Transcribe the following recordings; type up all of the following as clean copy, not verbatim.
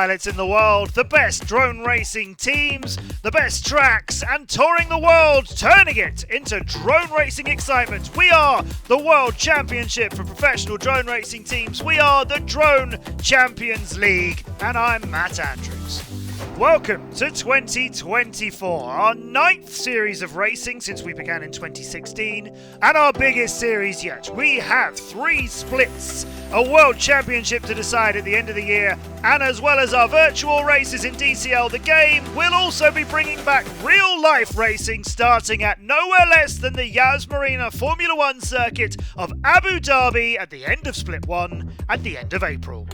pilots in the world, the best drone racing teams, the best tracks, and touring the world, turning it into drone racing excitement. We are the World Championship for professional drone racing teams. We are the Drone Champions League, and I'm Matt Andrews. Welcome to 2024, our 9th series of racing since we began in 2016, and our biggest series yet. We have 3 splits, a World Championship to decide at the end of the year, and as well as our virtual races in DCL the game, we'll also be bringing back real-life racing starting at nowhere less than the Yas Marina Formula 1 circuit of Abu Dhabi at the end of Split 1 and the end of April.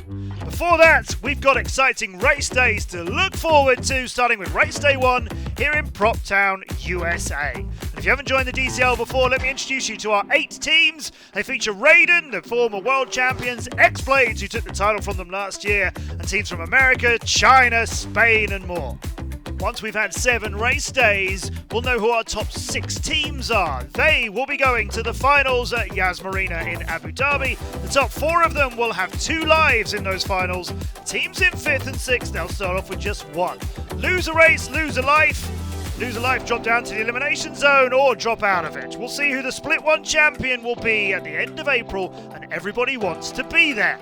Before that, we've got exciting race days to look forward to, starting with race day 1 here in Proptown, USA. And if you haven't joined the DCL before, let me introduce you to our 8 teams. They feature Raiden, the former world champions, XBlades, who took the title from them last year, and teams from America, China, Spain, and more. Once we've had 7 race days, we'll know who our top 6 teams are. They will be going to the finals at Yas Marina in Abu Dhabi. The top 4 of them will have 2 lives in those finals. Teams in 5th and 6th, they'll start off with just 1. Lose a race, lose a life. Lose a life, drop down to the elimination zone, or drop out of it. We'll see who the Split 1 champion will be at the end of April, and everybody wants to be there.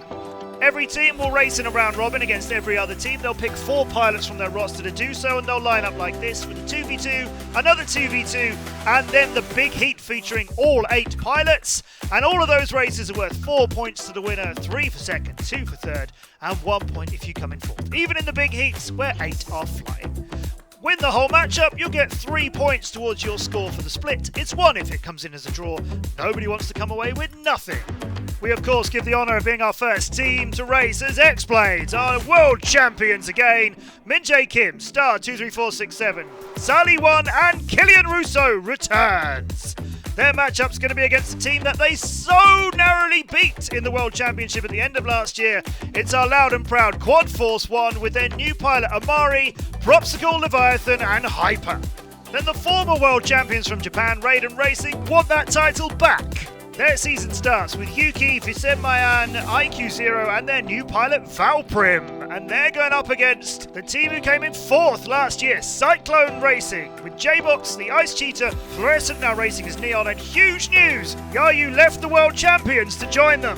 Every team will race in a round robin against every other team. They'll pick 4 pilots from their roster to do so, and they'll line up like this with a 2v2, another 2v2, and then the big heat featuring all 8 pilots. And all of those races are worth 4 points to the winner, 3 for second, 2 for third, and 1 point if you come in 4th. Even in the big heats, where 8 are flying. Win the whole matchup, you'll get 3 points towards your score for the split. It's 1 if it comes in as a draw. Nobody wants to come away with nothing. We of course give the honour of being our first team to race as XBlades, our world champions again. Minjae Kim, Star 23467, Sally 1 and Killian Russo returns. Their matchup's going to be against a team that they so narrowly beat in the World Championship at the end of last year. It's our loud and proud Quad Force 1 with their new pilot Amari, Propsicle, Leviathan and Hyper. Then the former World Champions from Japan, Raiden Racing, want that title back. Their season starts with Yuki, Visemayan, IQ0 and their new pilot Valprim. And they're going up against the team who came in 4th last year, Cyclone Racing, with J-Box, the Ice Cheetah, Fluorescent now racing as Neon, and huge news! Yayu left the World Champions to join them.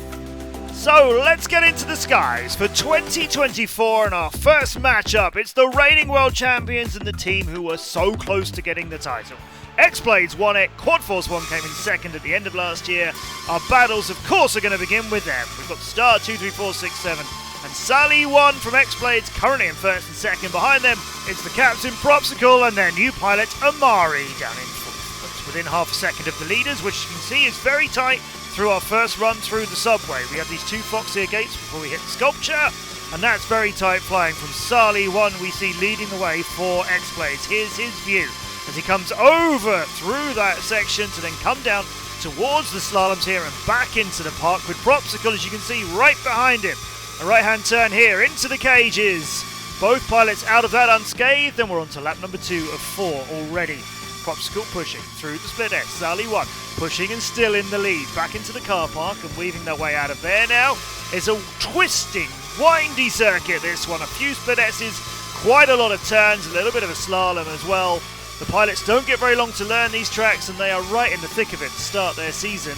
So let's get into the skies for 2024 and our first matchup. It's the reigning World Champions and the team who were so close to getting the title. XBlades won it, Quad Force 1 came in 2nd at the end of last year. Our battles, of course, are going to begin with them. We've got Star 23467 and Sally 1 from XBlades, currently in 1st and 2nd. Behind them, it's the captain Propsicle and their new pilot Amari down in 4th. But it's within half a second of the leaders, which you can see is very tight through our first run through the subway. We have these 2 Foxier gates before we hit the sculpture, and that's very tight flying from Sally 1 we see leading the way for XBlades. Here's his view as he comes over through that section to then come down towards the slaloms here and back into the park with Propsicle, as you can see, right behind him. A right-hand turn here into the cages. Both pilots out of that unscathed, and we're on to lap number 2 of 4 already. Propsicle pushing through the split S. Sally 1 pushing and still in the lead. Back into the car park and weaving their way out of there now. It's a twisting, windy circuit, this one. A few split S's, quite a lot of turns, a little bit of a slalom as well. The pilots don't get very long to learn these tracks, and they are right in the thick of it to start their season.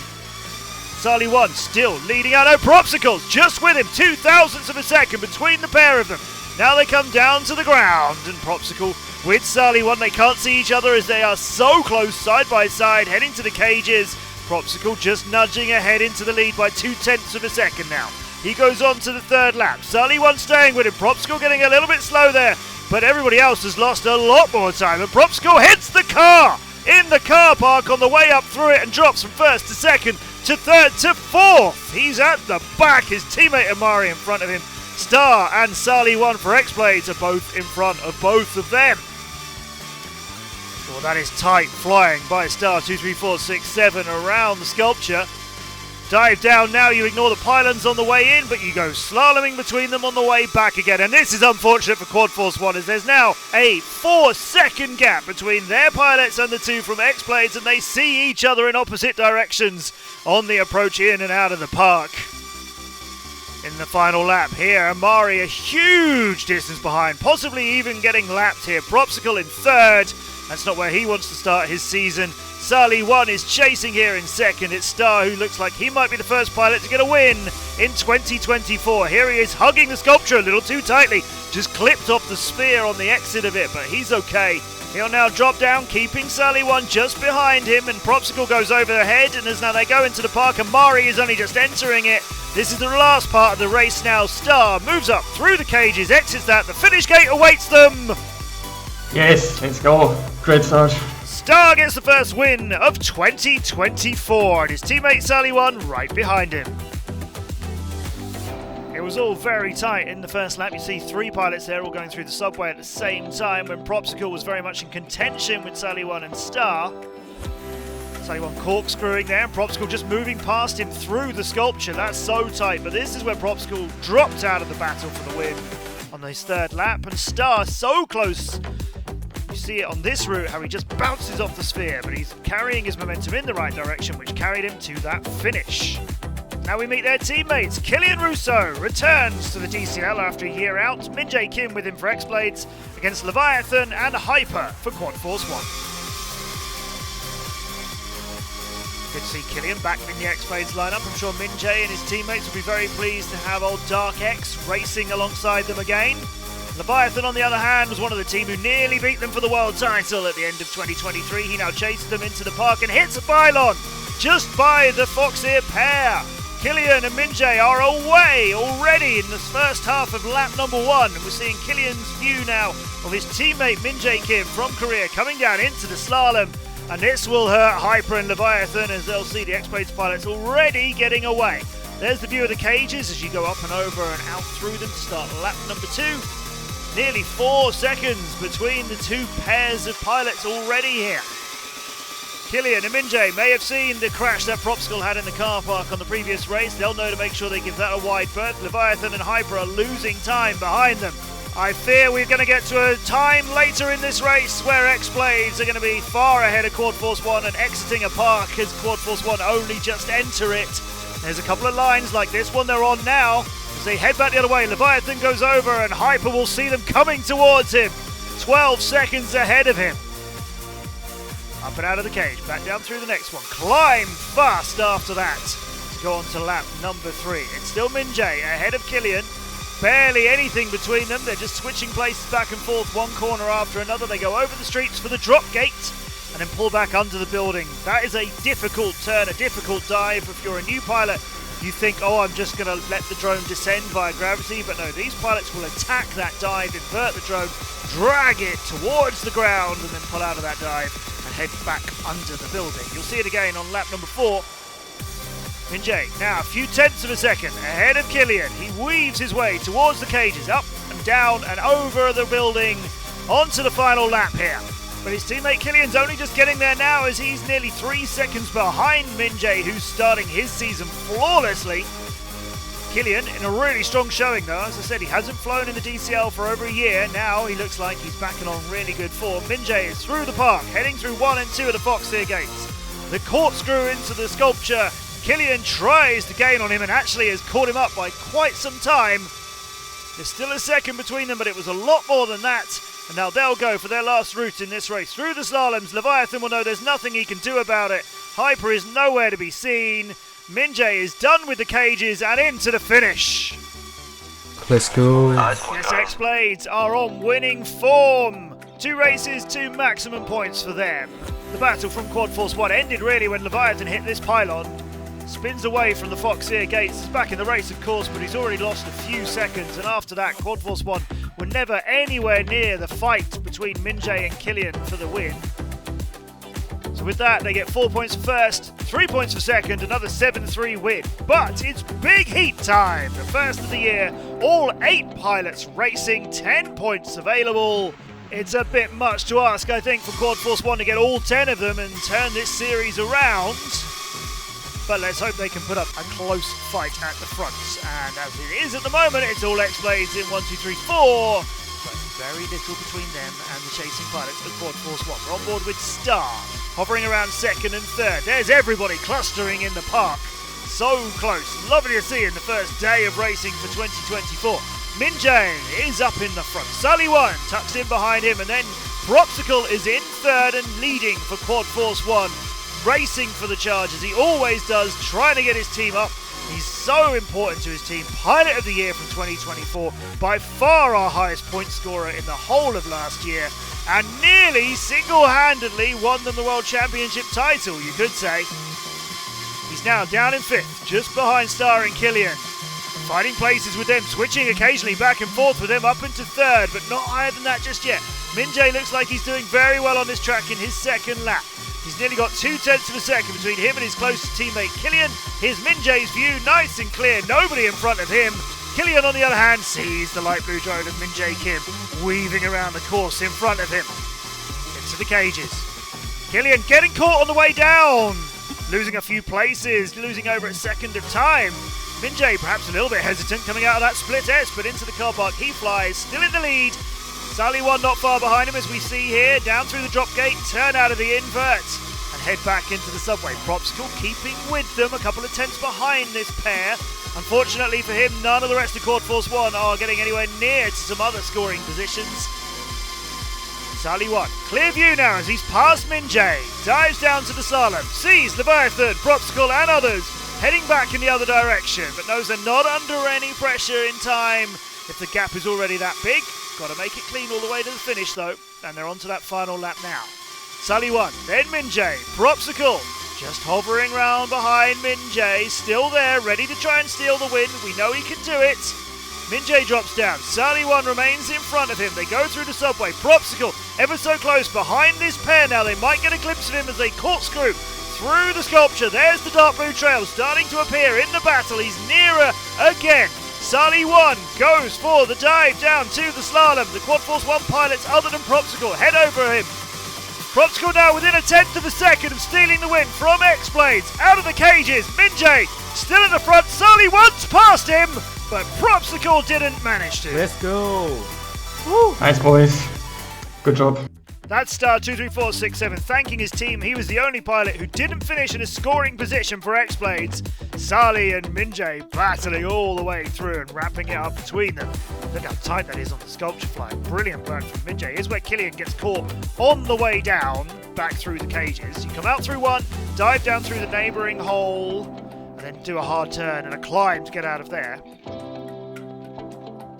Sally 1 still leading out. Oh, Propsicle's just with him, 0.02 of a second between the pair of them. Now they come down to the ground, and Propsicle with Sally 1, they can't see each other as they are so close side by side, heading to the cages. Propsicle just nudging ahead into the lead by 0.2 of a second now. He goes on to the 3rd lap. Sally 1 staying with him. Propsicle getting a little bit slow there, but everybody else has lost a lot more time, and Propsicle hits the car in the car park on the way up through it and drops from 1st to 2nd to 3rd to 4th. He's at the back, his teammate Amari in front of him. Star and Sally 1 for XBlades are both in front of both of them. Well, that is tight flying by Star 23467 around the sculpture. Dive down now, you ignore the pylons on the way in, but you go slaloming between them on the way back again. And this is unfortunate for Quad Force 1, as there's now a 4-second gap between their pilots and the 2 from XBlades, and they see each other in opposite directions on the approach in and out of the park. In the final lap here. Amari a huge distance behind, possibly even getting lapped here. Propsicle in third. That's not where he wants to start his season. Sally 1 is chasing here in second. It's Star, who looks like he might be the first pilot to get a win in 2024. Here he is hugging the sculpture a little too tightly. Just clipped off the spear on the exit of it, but he's okay. He'll now drop down, keeping Sally 1 just behind him, and Propsicle goes over their head, and as now they go into the park, and Mari is only just entering it. This is the last part of the race now. Star moves up through the cages, exits that. The finish gate awaits them. Yes, let's go. Great start. Star gets the first win of 2024, and his teammate Sally 1 right behind him. It was all very tight in the first lap. You see 3 pilots there all going through the subway at the same time when Propsicle was very much in contention with Sally 1 and Star. Sally 1 corkscrewing there, and Propsicle just moving past him through the sculpture. That's so tight, but this is where Propsicle dropped out of the battle for the win on his third lap, and Star so close. You see it on this route, how he just bounces off the sphere, but he's carrying his momentum in the right direction, which carried him to that finish. Now we meet their teammates. Killian Russo returns to the DCL after a year out. Minjae Kim with him for XBlades against Leviathan and Hyper for Quad Force 1. Good to see Killian back in the XBlades lineup. I'm sure Minjae and his teammates will be very pleased to have old Dark X racing alongside them again. Leviathan, on the other hand, was one of the team who nearly beat them for the world title at the end of 2023. He now chases them into the park and hits a pylon just by the Foxeer pair. Killian and Minjae are away already in the first half of lap number 1. And we're seeing Killian's view now of his teammate Minjae Kim from Korea coming down into the slalom. And this will hurt Hyper and Leviathan, as they'll see the XBlades pilots already getting away. There's the view of the cages as you go up and over and out through them to start lap number 2. Nearly 4 seconds between the 2 pairs of pilots already here. Killian and Minjae may have seen the crash that Propsicle had in the car park on the previous race. They'll know to make sure they give that a wide berth. Leviathan and Hyper are losing time behind them. I fear we're going to get to a time later in this race where XBlades are going to be far ahead of Quad Force 1 and exiting a park as Quad Force 1 only just enter it. There's a couple of lines like this one they're on now. As they head back the other way, Leviathan goes over and Hyper will see them coming towards him. 12 seconds ahead of him. Up and out of the cage, back down through the next one. Climb fast after that to go on to lap number 3. It's still Minjae ahead of Killian. Barely anything between them. They're just switching places back and forth, one corner after another. They go over the streets for the drop gate and then pull back under the building. That is a difficult turn, a difficult dive. If you're a new pilot, you think, oh, I'm just going to let the drone descend via gravity. But no, these pilots will attack that dive, invert the drone, drag it towards the ground, and then pull out of that dive and head back under the building. You'll see it again on lap number 4. Minjae, now a few tenths of a second ahead of Killian. He weaves his way towards the cages, up and down and over the building, onto the final lap here. But his teammate Killian's only just getting there now as he's nearly 3 seconds behind Minjae, who's starting his season flawlessly. Killian in a really strong showing though. As I said, he hasn't flown in the DCL for over a year. Now he looks like he's back on really good form. Minjae is through the park, heading through 1 and 2 of the Foxeer gates. The corkscrew into the sculpture. Killian tries to gain on him and actually has caught him up by quite some time. There's still a second between them, but it was a lot more than that. And now they'll go for their last route in this race. Through the slaloms, Leviathan will know there's nothing he can do about it. Hyper is nowhere to be seen. Minjae is done with the cages and into the finish. Let's go. Yes, XBlades are on winning form. 2 races, 2 maximum points for them. The battle from Quad Force 1 ended really when Leviathan hit this pylon. Spins away from the Foxeer gates. He's back in the race, of course, but he's already lost a few seconds. And after that, Quad Force 1 were never anywhere near the fight between Minjae and Killian for the win. So with that, they get 4 points for first, 3 points for second, another 7-3 win. But it's big heat time. The first of the year, all 8 pilots racing, 10 points available. It's a bit much to ask, I think, for Quad Force 1 to get all 10 of them and turn this series around. But let's hope they can put up a close fight at the front. And as it is at the moment, it's all XBlades in 1, 2, 3, 4. But very little between them and the chasing pilots at Quad Force 1. We're on board with Star, hovering around second and third. There's everybody clustering in the park. So close. Lovely to see in the first day of racing for 2024. Minjay is up in the front. Sully1 tucks in behind him, and then Propsicle is in third and leading for Quad Force 1. Racing for the charge as he always does, trying to get his team up. He's so important to his team. Pilot of the year from 2024. By far our highest point scorer in the whole of last year. And nearly single-handedly won them the World Championship title, you could say. He's now down in 5th, just behind Star and Killian. Fighting places with them, switching occasionally back and forth with them up into 3rd, but not higher than that just yet. Minjay looks like he's doing very well on this track in his second lap. He's nearly got 0.2 of a second between him and his closest teammate Killian. Here's Minjay's view, nice and clear, nobody in front of him. Killian, on the other hand, sees the light blue drone of Minjay Kim weaving around the course in front of him. Into the cages. Killian getting caught on the way down. Losing a few places, losing over a second of time. Minjay perhaps a little bit hesitant coming out of that split S, but into the car park he flies, still in the lead. Sully1 not far behind him as we see here, down through the drop gate, turn out of the invert and head back into the subway. Propsicle keeping with them, a couple of tenths behind this pair. Unfortunately for him, none of the rest of Quad Force 1 are getting anywhere near to some other scoring positions. Sully1, clear view now as he's past Minjay, dives down to the slalom, sees Leviathan, Propsicle and others heading back in the other direction, but knows they're not under any pressure in time if the gap is already that big. Got to make it clean all the way to the finish though, and they're on to that final lap now. Sully1, then Minjay, Propsicle just hovering round behind Minjay, still there, ready to try and steal the win. We know he can do it. Minjay drops down, Sully1 remains in front of him. They go through the subway, Propsicle ever so close behind this pair now. They might get a glimpse of him as they corkscrew through the sculpture. There's the dark blue trail starting to appear in the battle. He's nearer again. Sully1 goes for the dive down to the slalom. The Quad Force 1 pilots other than Propsicle head over him. Propsicle now within 1/10 of a second of stealing the win from XBlades. Out of the cages, Minjay still in the front. Sully1's past him, but Propsicle didn't manage to. Let's go. Woo. Nice, boys. Good job. That's Star 23467 thanking his team. He was the only pilot who didn't finish in a scoring position for XBlades. Sully and Minjay battling all the way through and wrapping it up between them. Look how tight that is on the sculpture fly. Brilliant work from Minjay. Here's where Killian gets caught on the way down, back through the cages. You come out through one, dive down through the neighbouring hole, and then do a hard turn and a climb to get out of there.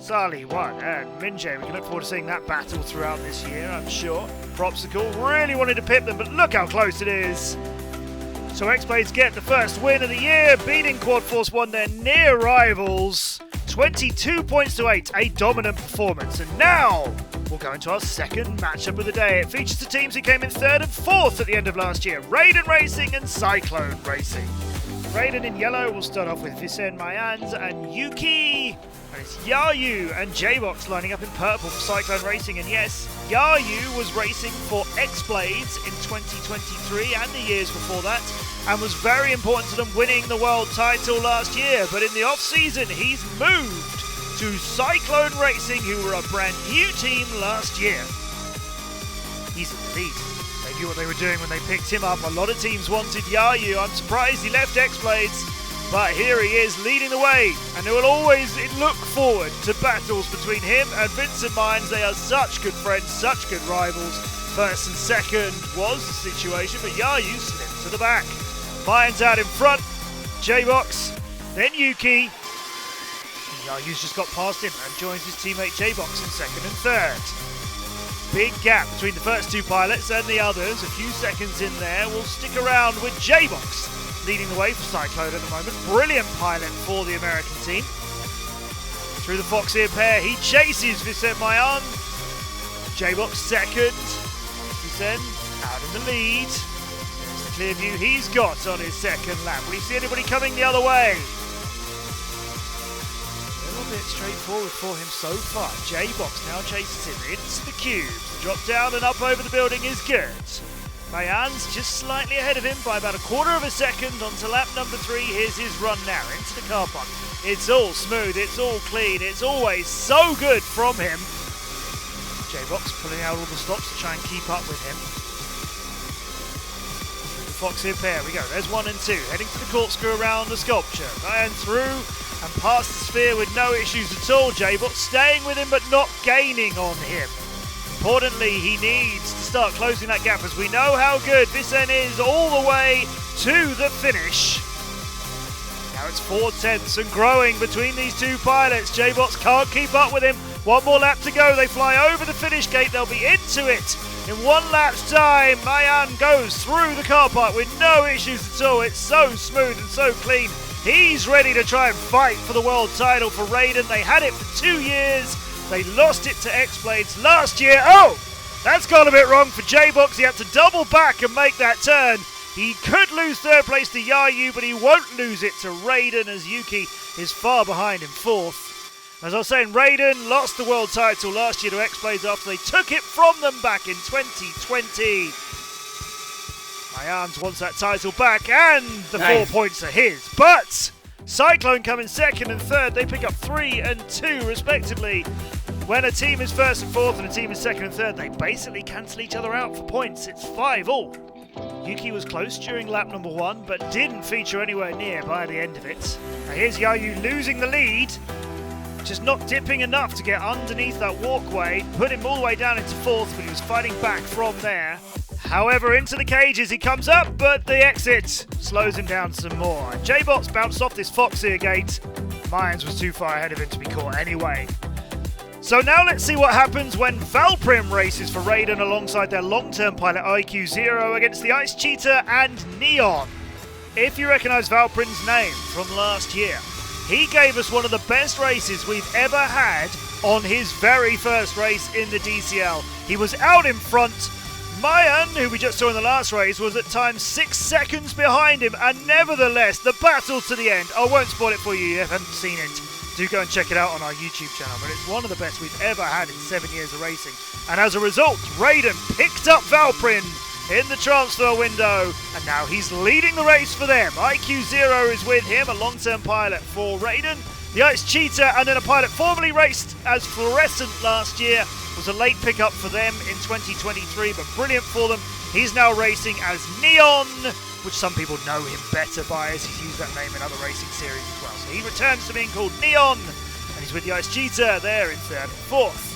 Sully1 and Minjay, we can look forward to seeing that battle throughout this year, I'm sure. Propsicle really wanted to pip them, but look how close it is. So XBlades get the first win of the year, beating Quad Force 1, their near rivals. 22 points to 8, a dominant performance. And now we'll go into our second matchup of the day. It features the teams who came in 3rd and 4th at the end of last year, Raiden Racing and Cyclone Racing. Raiden in yellow will start off with Vicen Mayans and Yuki. And it's Yayu and J-Box lining up in purple for Cyclone Racing. And yes, Yayu was racing for XBlades in 2023 and the years before that, and was very important to them winning the world title last year. But in the off-season, he's moved to Cyclone Racing, who were a brand new team last year. He's in the lead. They knew what they were doing when they picked him up. A lot of teams wanted Yayu. I'm surprised he left XBlades. But here he is leading the way, and they will always look forward to battles between him and Vincent Mines. They are such good friends, such good rivals. First and second was the situation, but Yayu slipped to the back. Mines out in front, J-Box, then Yuki. Yayu's just got past him and joins his teammate J-Box in second and third. Big gap between the first two pilots and the others. A few seconds in there. We'll stick around with J-Box leading the way for Cyclone at the moment. Brilliant pilot for the American team. Through the Fox-ear pair, he chases Vicen Mayan. J-Box second. Vicen out in the lead. There's the clear view he's got on his second lap. Will you see anybody coming the other way? A little bit straightforward for him so far. J-Box now chases him into the cubes. The drop down and up over the building is good. Mayan's just slightly ahead of him by about 1/4 of a second onto lap number 3. Here's his run now into the car park. It's all smooth, it's all clean, it's always so good from him. J-Box pulling out all the stops to try and keep up with him. The Foxy pair. We go. There's 1 and 2. Heading to the corkscrew around the sculpture. Ryan through and past the sphere with no issues at all. J-Bot staying with him but not gaining on him. Importantly, he needs to start closing that gap as we know how good Vicen is all the way to the finish. Now it's 4/10 and growing between these two pilots. J-Bots can't keep up with him. 1 more lap to go. They fly over the finish gate. They'll be into it in 1 lap's time. Mayan goes through the car park with no issues at all. It's so smooth and so clean. He's ready to try and fight for the world title for Raiden. They had it for 2 years. They lost it to XBlades last year. Oh, that's gone a bit wrong for J-Box. He had to double back and make that turn. He could lose 3rd place to Yayu, but he won't lose it to Raiden as Yuki is far behind in 4th. As I was saying, Raiden lost the world title last year to XBlades after they took it from them back in 2020. Mayans wants that title back, and the 4 points are his. But Cyclone come in 2nd and 3rd. They pick up 3 and 2 respectively. When a team is 1st and 4th and a team is 2nd and 3rd, they basically cancel each other out for points. It's 5-all. Yuki was close during lap number 1, but didn't feature anywhere near by the end of it. Now here's Yayu losing the lead, just not dipping enough to get underneath that walkway, put him all the way down into 4th, but he was fighting back from there. However, into the cages he comes up, but the exit slows him down some more. J-Bots bounced off this Foxy gate. Mayans was too far ahead of him to be caught anyway. So now let's see what happens when Valprim races for Raiden alongside their long-term pilot IQ0 against the Ice Cheetah and Neon. If you recognise Valprim's name from last year, he gave us one of the best races we've ever had on his very first race in the DCL. He was out in front. Mayan, who we just saw in the last race, was at times 6 seconds behind him, and nevertheless, the battle to the end. I won't spoil it for you, you haven't seen it. Do go and check it out on our YouTube channel, but it's one of the best we've ever had in 7 years of racing. And as a result, Raiden picked up Valprin in the transfer window, and now he's leading the race for them. IQ0 is with him, a long-term pilot for Raiden. The Ice Cheetah, and then a pilot formerly raced as Fluorescent last year, was a late pickup for them in 2023, but brilliant for them. He's now racing as Neon, which some people know him better by, as he's used that name in other racing series as well. So he returns to being called Neon, and he's with the Ice Cheetah there in 3rd and 4th.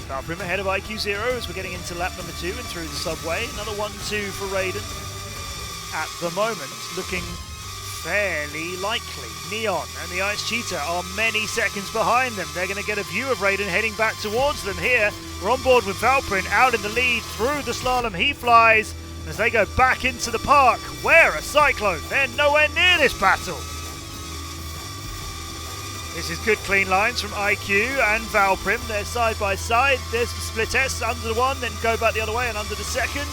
Valprim ahead of IQ0 as we're getting into lap number 2 and through the subway. Another 1-2 for Raiden. At the moment, looking fairly likely. Neon and the Ice Cheetah are many seconds behind them. They're going to get a view of Raiden heading back towards them here. We're on board with Valprin out in the lead through the slalom. He flies as they go back into the park. Where a Cyclone? They're nowhere near this battle. This is good clean lines from IQ and Valprim. They're side by side. There's the split S under the one, then go back the other way and under the second.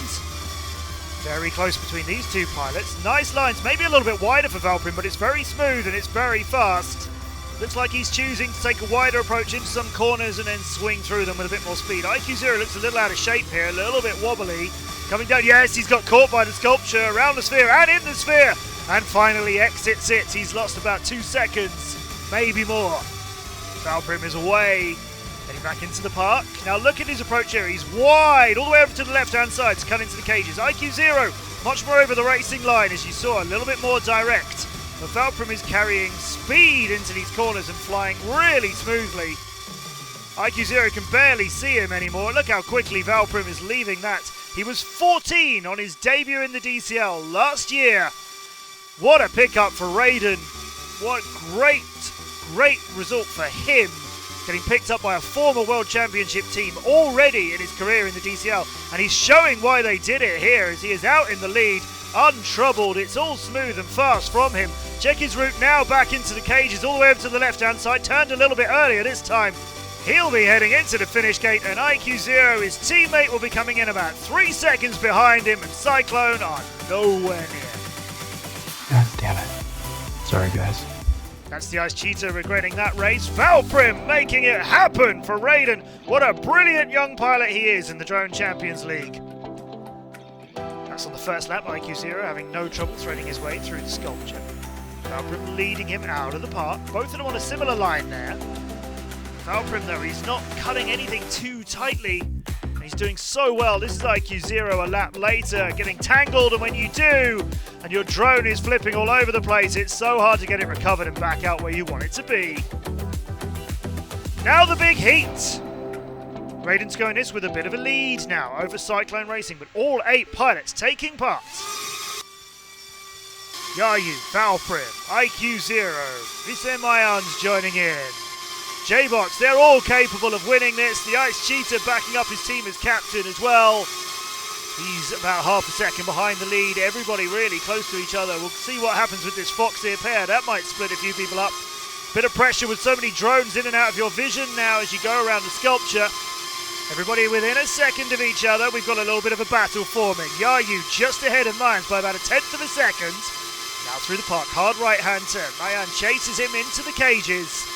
Very close between these two pilots. Nice lines, maybe a little bit wider for Valprim, but it's very smooth and it's very fast. Looks like he's choosing to take a wider approach into some corners and then swing through them with a bit more speed. IQ0 looks a little out of shape here, a little bit wobbly. Coming down, yes, he's got caught by the sculpture around the sphere and in the sphere. And finally exits it. He's lost about 2 seconds, maybe more. Valprim is away. Heading back into the park. Now look at his approach here. He's wide, all the way over to the left-hand side to cut into the cages. IQ0, much more over the racing line, as you saw, a little bit more direct. But Valprim is carrying speed into these corners and flying really smoothly. IQ0 can barely see him anymore. Look how quickly Valprim is leaving that. He was 14 on his debut in the DCL last year. What a pickup for Raiden. What great result for him. Getting picked up by a former World Championship team already in his career in the DCL. And he's showing why they did it here as he is out in the lead, untroubled. It's all smooth and fast from him. Check his route now back into the cages, all the way over to the left-hand side. Turned a little bit earlier this time. He'll be heading into the finish gate, and IQ0, his teammate, will be coming in about 3 seconds behind him, and Cyclone are nowhere near. God damn it. Sorry, guys. That's the Ice Cheetah regretting that race. Valprim making it happen for Raiden. What a brilliant young pilot he is in the Drone Champions League. That's on the first lap, IQ0 having no trouble threading his way through the sculpture. Valprim leading him out of the park. Both of them on a similar line there. Valprim, though, he's not cutting anything too tightly. And He's doing so well. This is IQ0 a lap later, getting tangled, and when you do, and your drone is flipping all over the place, it's so hard to get it recovered and back out where you want it to be. Now the big heat. Raiden's going this with a bit of a lead now over Cyclone Racing, but all 8 pilots taking part. Yayu, Valprim, IQ0, Visem Ions joining in. J-Box, they're all capable of winning this. The Ice Cheetah backing up his team as captain as well. He's about half a second behind the lead. Everybody really close to each other. We'll see what happens with this Foxeer pair. That might split a few people up. Bit of pressure with so many drones in and out of your vision now as you go around the sculpture. Everybody within a second of each other. We've got a little bit of a battle forming. Yayu just ahead of Mayans by about a tenth of a second. Now through the park, hard right-hand turn. Mayan chases him into the cages.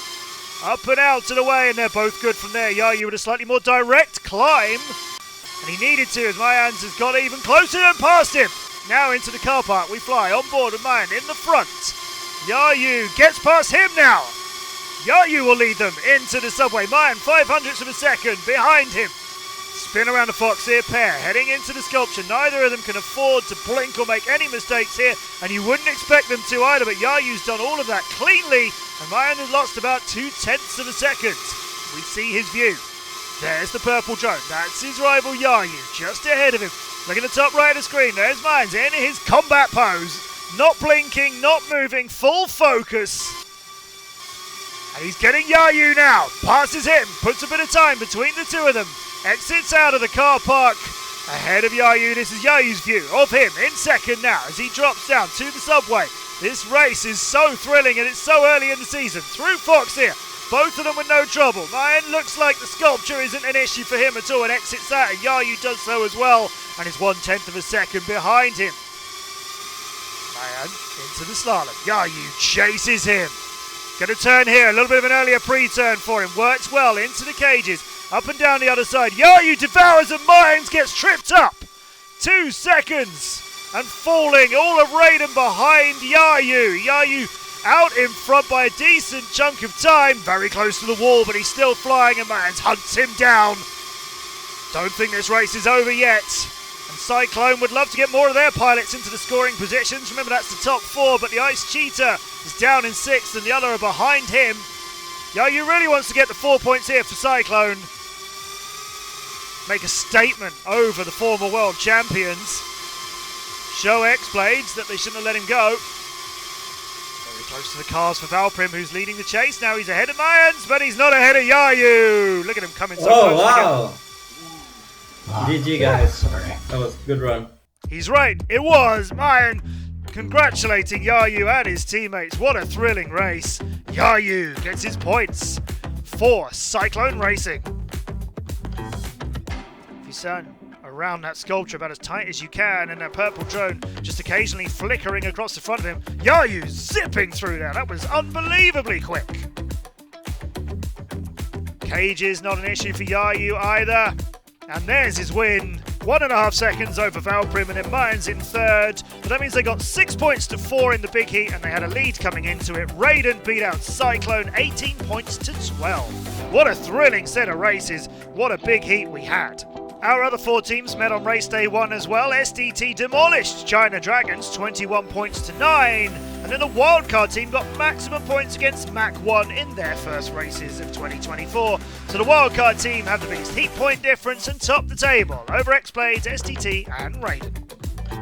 Up and out and away, and they're both good from there. Yayu with a slightly more direct climb. And he needed to as Mayans has got even closer and past him. Now into the car park. We fly on board with Mayan in the front. Yayu gets past him now. Yayu will lead them into the subway. Mayan 0.05 of a second behind him. Spin around the Foxeer pair, heading into the sculpture. Neither of them can afford to blink or make any mistakes here, and you wouldn't expect them to either, but Yayu's done all of that cleanly, and Mayan has lost about 0.2 of a second. We see his view. There's the purple drone. That's his rival Yayu, just ahead of him. Look at the top right of the screen. There's Mayans in his combat pose. Not blinking, not moving, full focus. And he's getting Yayu now. Passes him, puts a bit of time between the two of them. Exits out of the car park. Ahead of Yayu, this is Yayu's view of him in second now as he drops down to the subway. This race is so thrilling and it's so early in the season. Through Foxeer, both of them with no trouble. Mayan looks like the sculpture isn't an issue for him at all and exits that, and Yayu does so as well and is 0.1 of a second behind him. Mayan into the slalom. Yayu chases him. Going to turn here, a little bit of an earlier pre-turn for him. Works well into the cages. Up and down the other side. Yayu devours and Mayans gets tripped up. 2 seconds and falling. All of Raiden behind Yayu. Yayu out in front by a decent chunk of time. Very close to the wall, but he's still flying and Mayans hunts him down. Don't think this race is over yet. And Cyclone would love to get more of their pilots into the scoring positions. Remember, that's the top 4, but the Ice Cheetah is down in 6th and the other are behind him. Yayu really wants to get the 4 points here for Cyclone. Make a statement over the former world champions. Show XBlades that they shouldn't have let him go. Very close to the cars for Valprim, who's leading the chase. Now he's ahead of Mayans, but he's not ahead of Yayu. Look at him coming so close. Wow. Together. GG guys. Sorry. That was a good run. He's right, it was. Mayan congratulating Yayu and his teammates. What a thrilling race. Yayu gets his points for Cyclone Racing. Stand around that sculpture about as tight as you can, and that purple drone just occasionally flickering across the front of him. Yayu zipping through there. That was unbelievably quick. Cages not an issue for Yayu either. And there's his win. 1.5 seconds over Valprim, and then Mayans in third. But that means they got 6 points to 4 in the big heat, and they had a lead coming into it. Raiden beat out Cyclone 18 points to 12. What a thrilling set of races. What a big heat we had. Our other 4 teams met on race day 1 as well. SDT demolished China Dragons 21 points to 9. And then the wildcard team got maximum points against Mach 1 in their first races of 2024. So the wildcard team have the biggest heat point difference and top the table over XBlades, SDT and Raiden.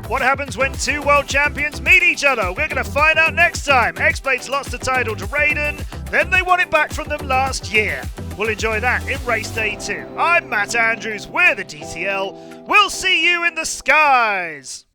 What happens when 2 world champions meet each other? We're going to find out next time. XBlades lost the title to Raiden, then they won it back from them last year. We'll enjoy that in race day 2. I'm Matt Andrews, we're the DCL. We'll see you in the skies.